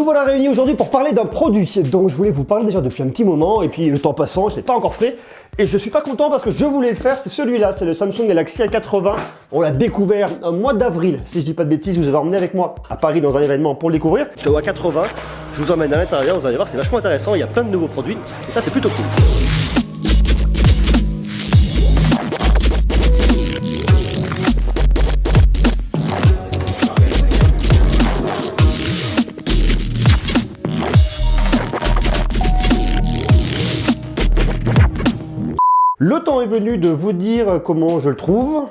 Nous voilà réunis aujourd'hui pour parler d'un produit dont je voulais vous parler déjà depuis un petit moment et puis le temps passant, je ne l'ai pas encore fait et je suis pas content parce que je voulais le faire, c'est celui-là, c'est le Samsung Galaxy A80. On l'a découvert au mois d'avril, si je dis pas de bêtises, je vous avez emmené avec moi à Paris dans un événement pour le découvrir. Je le A80, je vous emmène à l'intérieur, vous allez voir, c'est vachement intéressant, il y a plein de nouveaux produits et ça c'est plutôt cool. Le temps est venu de vous dire comment je le trouve,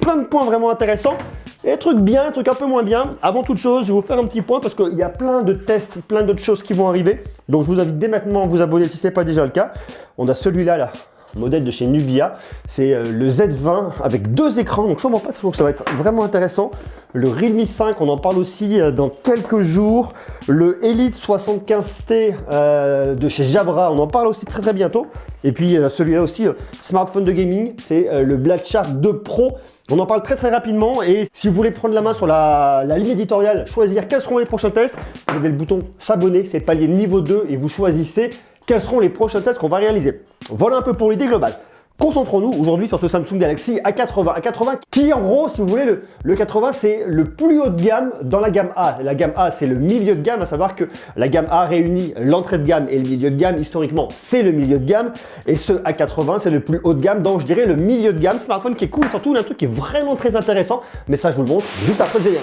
plein de points vraiment intéressants, et des trucs bien, des trucs un peu moins bien. Avant toute chose, je vais vous faire un petit point parce qu'il y a plein de tests, plein d'autres choses qui vont arriver. Donc je vous invite dès maintenant à vous abonner si ce n'est pas déjà le cas. On a celui-là, là, modèle de chez Nubia, c'est le Z20 avec deux écrans, donc ça va être vraiment intéressant. Le Realme 5, on en parle aussi dans quelques jours. Le Elite 75T de chez Jabra, on en parle aussi très bientôt. Et puis celui-là aussi, smartphone de gaming, c'est le Black Shark 2 Pro. On en parle très rapidement et si vous voulez prendre la main sur la ligne éditoriale, choisir quels seront les prochains tests, vous avez le bouton s'abonner, c'est le palier niveau 2 et vous choisissez quels seront les prochains tests qu'on va réaliser. Voilà un peu pour l'idée globale. Concentrons-nous aujourd'hui sur ce Samsung Galaxy A80. A80 qui, en gros, si vous voulez, le 80, c'est le plus haut de gamme dans la gamme A. La gamme A, c'est le milieu de gamme, à savoir que la gamme A réunit l'entrée de gamme et le milieu de gamme. Historiquement, c'est le milieu de gamme. Et ce A80, c'est le plus haut de gamme, donc je dirais le milieu de gamme. Smartphone qui est cool, surtout un truc qui est vraiment très intéressant. Mais ça, je vous le montre juste après le générique.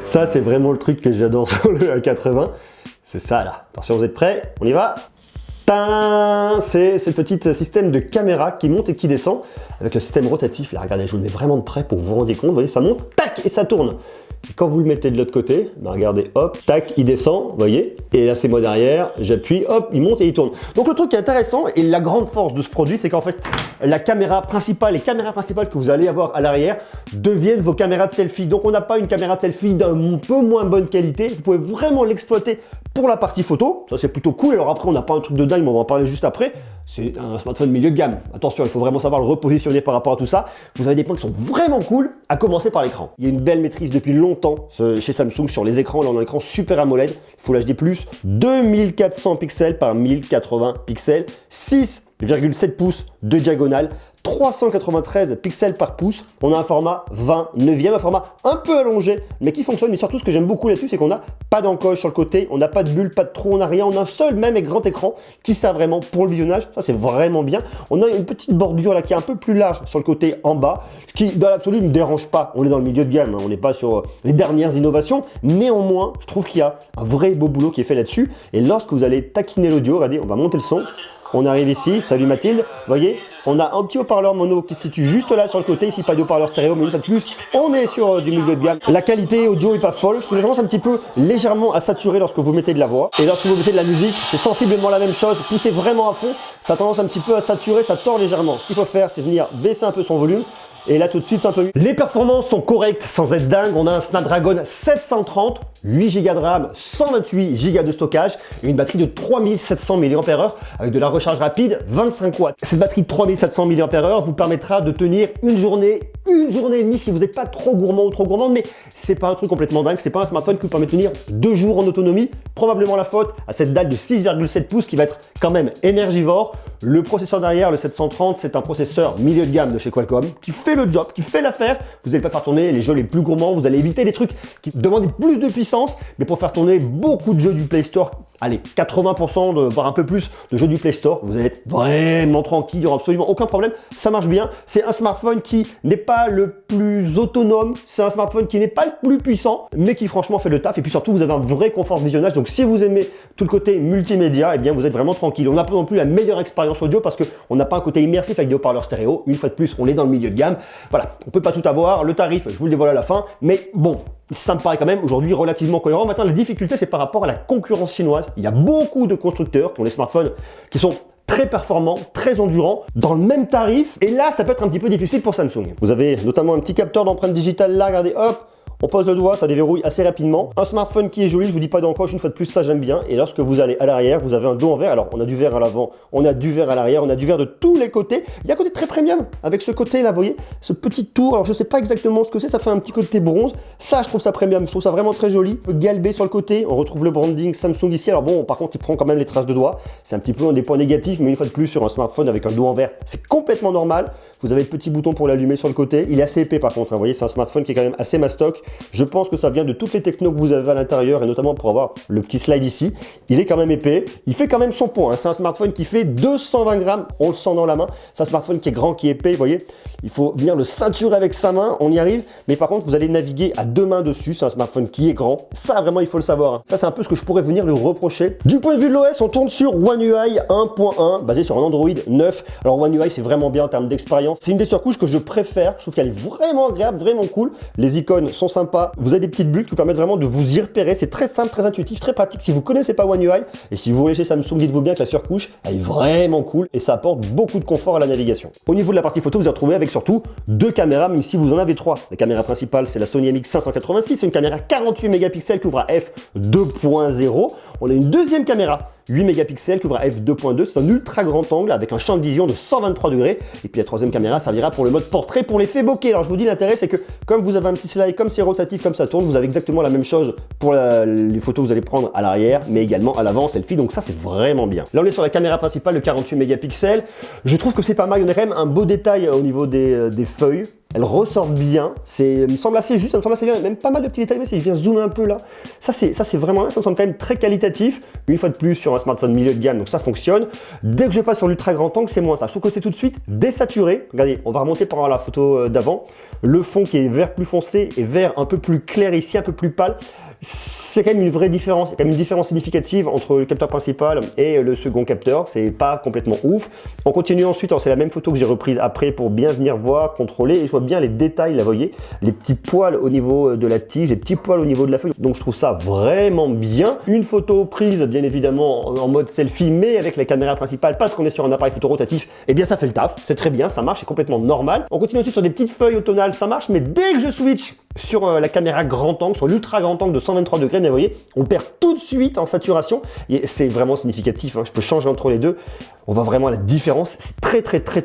Ça, c'est vraiment le truc que j'adore sur le A80. C'est ça, là. Attention, vous êtes prêts? On y va? C'est ce petit système de caméra qui monte et qui descend avec le système rotatif. Là, regardez, je vous le mets vraiment de près pour que vous vous rendiez compte. Vous voyez, ça monte, tac, et ça tourne. Et quand vous le mettez de l'autre côté, ben regardez, hop, tac, il descend, vous voyez. Et là, c'est moi derrière, j'appuie, hop, il monte et il tourne. Donc, le truc qui est intéressant et la grande force de ce produit, c'est qu'en fait, la caméra principale, les caméras principales que vous allez avoir à l'arrière deviennent vos caméras de selfie. Donc, on n'a pas une caméra de selfie d'un peu moins bonne qualité. Vous pouvez vraiment l'exploiter pour la partie photo. Ça, c'est plutôt cool. Alors après, on n'a pas un truc de dingue, mais on va en parler juste après. C'est un smartphone milieu de gamme. Attention, il faut vraiment savoir le repositionner par rapport à tout ça. Vous avez des points qui sont vraiment cool, à commencer par l'écran. Il y a une belle maîtrise depuis longtemps chez Samsung sur les écrans. Là, on a un écran Super AMOLED, Full HD+, 2400 pixels par 1080 pixels, 6,7 pouces de diagonale, 393 pixels par pouce. On a un format 20/9, un format un peu allongé, mais qui fonctionne. Mais surtout, ce que j'aime beaucoup là-dessus, c'est qu'on n'a pas d'encoche sur le côté, on n'a pas de bulle, pas de trou, on n'a rien. On a un seul même et grand écran qui sert vraiment pour le visionnage. Ça, c'est vraiment bien. On a une petite bordure là qui est un peu plus large sur le côté en bas, ce qui, dans l'absolu, ne dérange pas. On est dans le milieu de gamme, hein. On n'est pas sur les dernières innovations. Néanmoins, je trouve qu'il y a un vrai beau boulot qui est fait là-dessus. Et lorsque vous allez taquiner l'audio, regardez, on va monter le son. On arrive ici, salut Mathilde, vous voyez, on a un petit haut-parleur mono qui se situe juste là sur le côté, ici pas de haut-parleur stéréo, mais une fois de plus, on est sur du milieu de gamme. La qualité audio est pas folle, je trouve vraiment un petit peu légèrement à saturer lorsque vous mettez de la voix. Et lorsque vous mettez de la musique, c'est sensiblement la même chose, poussez vraiment à fond, ça a tendance un petit peu à saturer, ça tord légèrement. Ce qu'il faut faire, c'est venir baisser un peu son volume. Et là tout de suite c'est un peu mieux. Les performances sont correctes sans être dingue. On a un Snapdragon 730, 8 Go de RAM, 128 Go de stockage et une batterie de 3700 mAh avec de la recharge rapide 25 watts. Cette batterie de 3700 mAh vous permettra de tenir une journée et demie si vous n'êtes pas trop gourmand ou trop gourmande, mais c'est pas un truc complètement dingue. C'est pas un smartphone qui vous permet de tenir 2 jours en autonomie. Probablement la faute à cette dalle de 6,7 pouces qui va être quand même énergivore. Le processeur derrière, le 730, c'est un processeur milieu de gamme de chez Qualcomm qui fait le job, qui fait l'affaire. Vous n'allez pas faire tourner les jeux les plus gourmands, vous allez éviter les trucs qui demandent plus de puissance, mais pour faire tourner beaucoup de jeux du Play Store, allez, 80%, voire un peu plus de jeux du Play Store, vous allez être vraiment tranquille, il n'y aura absolument aucun problème, ça marche bien. C'est un smartphone qui n'est pas le plus autonome, c'est un smartphone qui n'est pas le plus puissant, mais qui franchement fait le taf. Et puis surtout, vous avez un vrai confort de visionnage, donc si vous aimez tout le côté multimédia, eh bien vous êtes vraiment tranquille. On n'a pas non plus la meilleure expérience audio parce qu'on n'a pas un côté immersif avec des haut-parleurs stéréo. Une fois de plus, on est dans le milieu de gamme. Voilà, on peut pas tout avoir. Le tarif, je vous le dévoile à la fin, mais bon, ça me paraît quand même aujourd'hui relativement cohérent. Maintenant, la difficulté, c'est par rapport à la concurrence chinoise. Il y a beaucoup de constructeurs qui ont des smartphones qui sont très performants, très endurants, dans le même tarif. Et là, ça peut être un petit peu difficile pour Samsung. Vous avez notamment un petit capteur d'empreinte digitale là, regardez, hop, On pose le doigt, ça déverrouille assez rapidement. Un smartphone qui est joli, je vous dis pas d'encoche, une fois de plus, ça j'aime bien. Et lorsque vous allez à l'arrière, vous avez un dos en verre. Alors, on a du verre à l'avant, on a du verre à l'arrière, on a du verre de tous les côtés. Il y a un côté très premium avec ce côté là, vous voyez, ce petit tour. Alors, je sais pas exactement ce que c'est, ça fait un petit côté bronze. Ça, je trouve ça premium, je trouve ça vraiment très joli. Un peu galbé sur le côté, on retrouve le branding Samsung ici. Alors bon, par contre, il prend quand même les traces de doigts. C'est un petit peu un des points négatifs, mais une fois de plus, sur un smartphone avec un dos en verre, c'est complètement normal. Vous avez le petit bouton pour l'allumer sur le côté. Il est assez épais par contre, hein. Vous voyez, c'est un smartphone qui est quand même assez mastoc. Je pense que ça vient de toutes les technos que vous avez à l'intérieur et notamment pour avoir le petit slide ici. Il est quand même épais. Il fait quand même son poids, hein. C'est un smartphone qui fait 220 grammes. On le sent dans la main. C'est un smartphone qui est grand, qui est épais. Vous voyez, il faut venir le ceinturer avec sa main. On y arrive. Mais par contre, vous allez naviguer à deux mains dessus. C'est un smartphone qui est grand. Ça, vraiment, il faut le savoir, hein. Ça, c'est un peu ce que je pourrais venir lui reprocher. Du point de vue de l'OS, on tourne sur One UI 1.1, basé sur un Android 9. Alors, One UI, c'est vraiment bien en termes d'expérience. C'est une des surcouches que je préfère. Je trouve qu'elle est vraiment agréable, vraiment cool. Les icônes sont sympas. Vous avez des petites bulles qui vous permettent vraiment de vous y repérer. C'est très simple, très intuitif, très pratique. Si vous connaissez pas One UI et si vous voulez chez Samsung, dites-vous bien que la surcouche, elle est vraiment cool et ça apporte beaucoup de confort à la navigation. Au niveau de la partie photo, vous allez retrouver avec surtout deux caméras, même si vous en avez trois. La caméra principale, c'est la Sony MX586. C'est une caméra 48 mégapixels qui ouvre à f2.0. On a une deuxième caméra 8 mégapixels qui ouvre à f2.2, c'est un ultra grand angle avec un champ de vision de 123 degrés. Et puis la troisième caméra servira pour le mode portrait pour l'effet bokeh. Alors je vous dis, l'intérêt c'est que comme vous avez un petit slide, comme c'est rotatif, comme ça tourne, vous avez exactement la même chose pour les photos que vous allez prendre à l'arrière, mais également à l'avant, selfie. Donc ça c'est vraiment bien. Là on est sur la caméra principale de 48 mégapixels. Je trouve que c'est pas mal, on a quand même un beau détail au niveau des feuilles. Elles ressortent bien, il me semble assez juste, ça me semble assez bien, même pas mal de petits détails, mais si je viens zoomer un peu là, ça c'est vraiment bien, ça me semble quand même très qualitatif, une fois de plus sur un smartphone milieu de gamme, donc ça fonctionne. Dès que je passe sur l'ultra grand angle, c'est moins ça, je trouve que c'est tout de suite désaturé. Regardez, on va remonter par la photo d'avant, le fond qui est vert plus foncé et vert un peu plus clair ici, un peu plus pâle. C'est quand même une vraie différence, c'est quand même une différence significative entre le capteur principal et le second capteur, c'est pas complètement ouf. On continue ensuite, c'est la même photo que j'ai reprise après pour bien venir voir, contrôler, et je vois bien les détails là, vous voyez, les petits poils au niveau de la tige, les petits poils au niveau de la feuille, donc je trouve ça vraiment bien. Une photo prise bien évidemment en mode selfie, mais avec la caméra principale, parce qu'on est sur un appareil photo rotatif, et bien ça fait le taf, c'est très bien, ça marche, c'est complètement normal. On continue ensuite sur des petites feuilles automnales, ça marche, mais dès que je switch sur la caméra grand angle, sur l'ultra grand angle de 123 degrés, mais vous voyez, on perd tout de suite en saturation et c'est vraiment significatif, hein. Je peux changer entre les deux, on voit vraiment la différence, c'est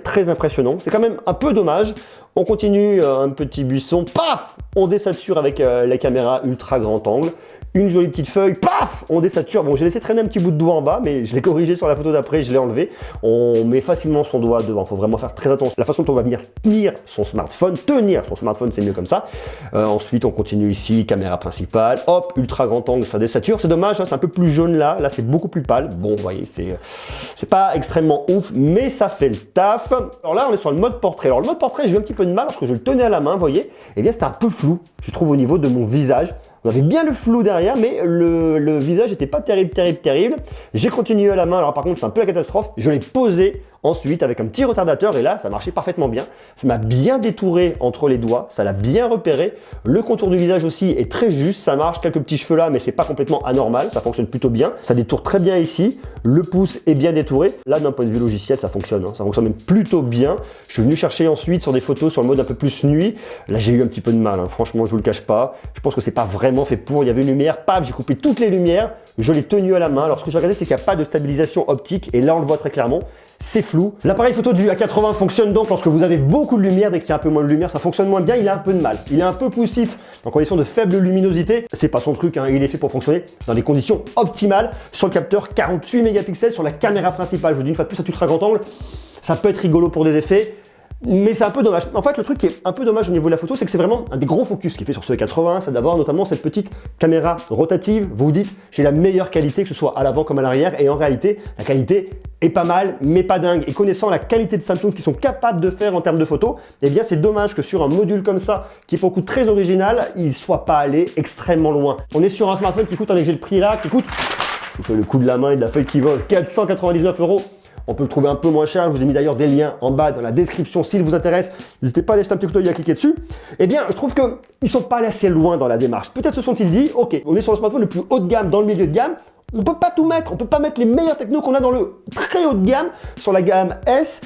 très impressionnant, c'est quand même un peu dommage. On continue, un petit buisson, paf, on désature avec la caméra ultra grand angle. Une jolie petite feuille, paf, on désature. Bon, j'ai laissé traîner un petit bout de doigt en bas, mais je l'ai corrigé sur la photo d'après, je l'ai enlevé. On met facilement son doigt devant, il faut vraiment faire très attention. La façon dont on va venir tenir son smartphone, c'est mieux comme ça. Ensuite, on continue ici, caméra principale, hop, ultra grand angle, ça désature. C'est dommage, hein, c'est un peu plus jaune là c'est beaucoup plus pâle. Bon, vous voyez, c'est pas extrêmement ouf, mais ça fait le taf. Alors là, on est sur le mode portrait. Alors le mode portrait, j'ai eu un petit peu de mal lorsque je le tenais à la main, vous voyez. Eh bien, c'était un peu flou, je trouve, au niveau de mon visage. On avait bien le flou derrière, mais le visage n'était pas terrible. J'ai continué à la main, alors par contre c'était un peu la catastrophe. Je l'ai posé ensuite avec un petit retardateur et là ça marchait parfaitement bien. Ça m'a bien détouré entre les doigts, ça l'a bien repéré. Le contour du visage aussi est très juste, ça marche, quelques petits cheveux là, mais c'est pas complètement anormal, ça fonctionne plutôt bien. Ça détourne très bien ici, le pouce est bien détouré. Là d'un point de vue logiciel ça fonctionne, hein. Ça fonctionne même plutôt bien. Je suis venu chercher ensuite sur des photos sur le mode un peu plus nuit. Là j'ai eu un petit peu de mal, hein. Franchement je vous le cache pas. Je pense que c'est pas vraiment fait pour, il y avait une lumière, paf, j'ai coupé toutes les lumières, je l'ai tenu à la main. Alors ce que j'ai regardé c'est qu'il n'y a pas de stabilisation optique et là on le voit très clairement, c'est flou. L'appareil photo du A80 fonctionne donc lorsque vous avez beaucoup de lumière, dès qu'il y a un peu moins de lumière ça fonctionne moins bien, il a un peu de mal, il est un peu poussif en conditions de faible luminosité, c'est pas son truc, hein. Il est fait pour fonctionner dans des conditions optimales sur le capteur 48 mégapixels sur la caméra principale. Je vous dis une fois de plus, à ultra grand angle, ça peut être rigolo pour des effets. Mais c'est un peu dommage. En fait, le truc qui est un peu dommage au niveau de la photo, c'est que c'est vraiment un des gros focus qui est fait sur ce 80. C'est d'avoir notamment cette petite caméra rotative. Vous vous dites, j'ai la meilleure qualité, que ce soit à l'avant comme à l'arrière. Et en réalité, la qualité est pas mal, mais pas dingue. Et connaissant la qualité de Samsung qu'ils sont capables de faire en termes de photos, eh bien, c'est dommage que sur un module comme ça, qui est pour le coup très original, il ne soit pas allé extrêmement loin. On est sur un smartphone qui coûte, j'ai le prix là, qui coûte, je vous fais le coup de la main et de la feuille qui vole, 499 €. On peut le trouver un peu moins cher, je vous ai mis d'ailleurs des liens en bas dans la description s'il vous intéresse. N'hésitez pas à aller jeter un petit coup d'œil et à cliquer dessus. Eh bien, je trouve qu'ils ne sont pas allés assez loin dans la démarche. Peut-être se sont-ils dit, ok, on est sur le smartphone le plus haut de gamme dans le milieu de gamme, on ne peut pas tout mettre, on ne peut pas mettre les meilleures technos qu'on a dans le très haut de gamme, sur la gamme S,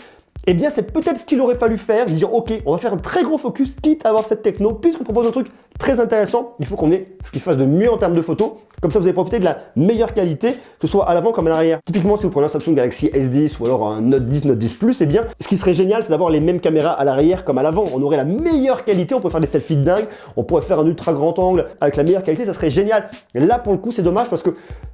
eh bien c'est peut-être ce qu'il aurait fallu faire, dire ok, on va faire un très gros focus, quitte à avoir cette techno, puisqu'on propose un truc très intéressant, il faut qu'on ait ce qui se passe de mieux en termes de photos, comme ça vous allez profiter de la meilleure qualité, que ce soit à l'avant comme à l'arrière. Typiquement si vous prenez un Samsung Galaxy S10 ou alors un Note 10, Note 10 Plus, eh bien ce qui serait génial c'est d'avoir les mêmes caméras à l'arrière comme à l'avant, on aurait la meilleure qualité, on pourrait faire des selfies de dingue, on pourrait faire un ultra grand angle avec la meilleure qualité, ça serait génial. Et là pour le coup c'est dommage parce que,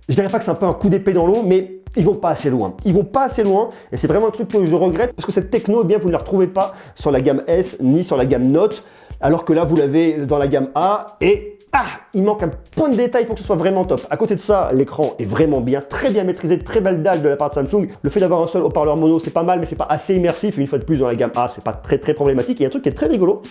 je dirais pas que c'est un peu un coup d'épée dans l'eau, mais ils vont pas assez loin. Ils vont pas assez loin et c'est vraiment un truc que je regrette parce que cette techno, eh bien, vous ne la retrouvez pas sur la gamme S ni sur la gamme Note, alors que là, vous l'avez dans la gamme A et il manque un point de détail pour que ce soit vraiment top. À côté de ça, l'écran est vraiment bien, très bien maîtrisé, très belle dalle de la part de Samsung. Le fait d'avoir un seul haut-parleur mono, c'est pas mal, mais c'est pas assez immersif. Et une fois de plus, dans la gamme A, c'est pas très problématique. Et il y a un truc qui est très rigolo.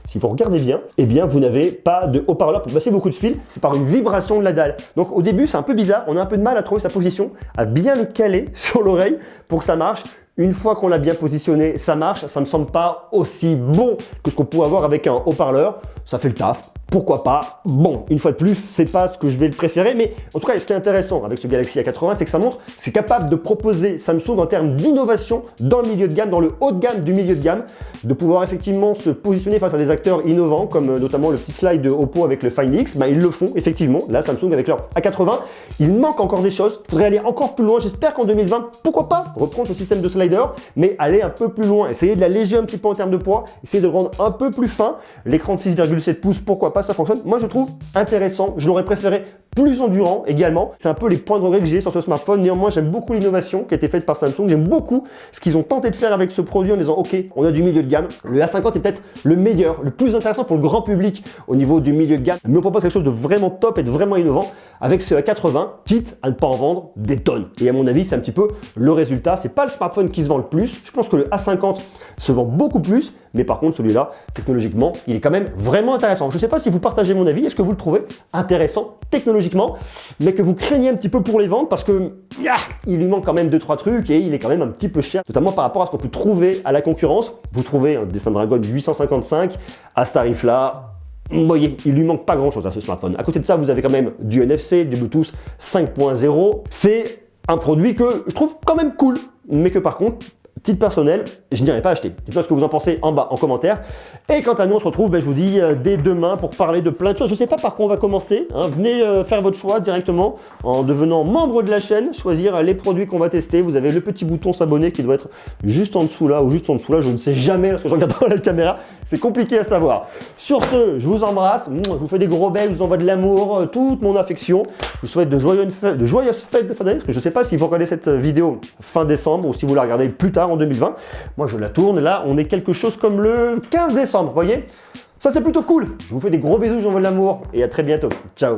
Si vous regardez bien, eh bien, vous n'avez pas de haut-parleur pour passer beaucoup de fils. C'est par une vibration de la dalle. Donc au début, c'est un peu bizarre. On a un peu de mal à trouver sa position, à bien le caler sur l'oreille pour que ça marche. Une fois qu'on l'a bien positionné, ça marche. Ça ne me semble pas aussi bon que ce qu'on pourrait avoir avec un haut-parleur. Ça fait le taf. Pourquoi pas? Bon, une fois de plus, c'est pas ce que je vais le préférer, mais en tout cas, ce qui est intéressant avec ce Galaxy A80, c'est que ça montre, c'est capable de proposer Samsung en termes d'innovation dans le milieu de gamme, dans le haut de gamme du milieu de gamme, de pouvoir effectivement se positionner face à des acteurs innovants, comme notamment le petit slide de Oppo avec le Find X. Ils le font effectivement, là, Samsung avec leur A80. Il manque encore des choses, il faudrait aller encore plus loin. J'espère qu'en 2020, pourquoi pas reprendre ce système de slider, mais aller un peu plus loin, essayer de l'alléger un petit peu en termes de poids, essayer de le rendre un peu plus fin. L'écran de 6,7 pouces, pourquoi pas, ça fonctionne. Moi, je trouve intéressant. Je l'aurais préféré plus endurant également. C'est un peu les points de regret que j'ai sur ce smartphone. Néanmoins, j'aime beaucoup l'innovation qui a été faite par Samsung. J'aime beaucoup ce qu'ils ont tenté de faire avec ce produit en disant ok, on a du milieu de gamme. Le A50 est peut-être le meilleur, le plus intéressant pour le grand public au niveau du milieu de gamme. Mais on propose quelque chose de vraiment top et de vraiment innovant avec ce A80, quitte à ne pas en vendre des tonnes. Et à mon avis, c'est un petit peu le résultat. C'est pas le smartphone qui se vend le plus. Je pense que le A50 se vend beaucoup plus, mais par contre, celui-là, technologiquement, il est quand même vraiment intéressant. Je ne sais pas si vous partagez mon avis. Est-ce que vous le trouvez intéressant technologiquement, mais que vous craignez un petit peu pour les ventes parce que il lui manque quand même 2-3 trucs et il est quand même un petit peu cher, notamment par rapport à ce qu'on peut trouver à la concurrence. Vous trouvez un Snapdragon 855 à ce tarif-là. Vous voyez, il lui manque pas grand-chose à ce smartphone. À côté de ça, vous avez quand même du NFC, du Bluetooth 5.0. C'est un produit que je trouve quand même cool, mais que par contre, titre personnel, je n'irai pas acheter. Dites-moi ce que vous en pensez en bas en commentaire. Et quant à nous, on se retrouve, je vous dis, dès demain pour parler de plein de choses. Je ne sais pas par quoi on va commencer. Venez faire votre choix directement en devenant membre de la chaîne, choisir les produits qu'on va tester. Vous avez le petit bouton s'abonner qui doit être juste en dessous là ou juste en dessous là. Je ne sais jamais lorsque je regarde dans la caméra. C'est compliqué à savoir. Sur ce, je vous embrasse. Je vous fais des gros becs. Je vous envoie de l'amour, toute mon affection. Je vous souhaite de joyeuses fêtes de fin d'année. Parce que je ne sais pas si vous regardez cette vidéo fin décembre ou si vous la regardez plus tard en 2020. Moi, je la tourne. Là, on est quelque chose comme le 15 décembre. Vous voyez? Ça, c'est plutôt cool. Je vous fais des gros bisous. J'envoie de l'amour et à très bientôt. Ciao.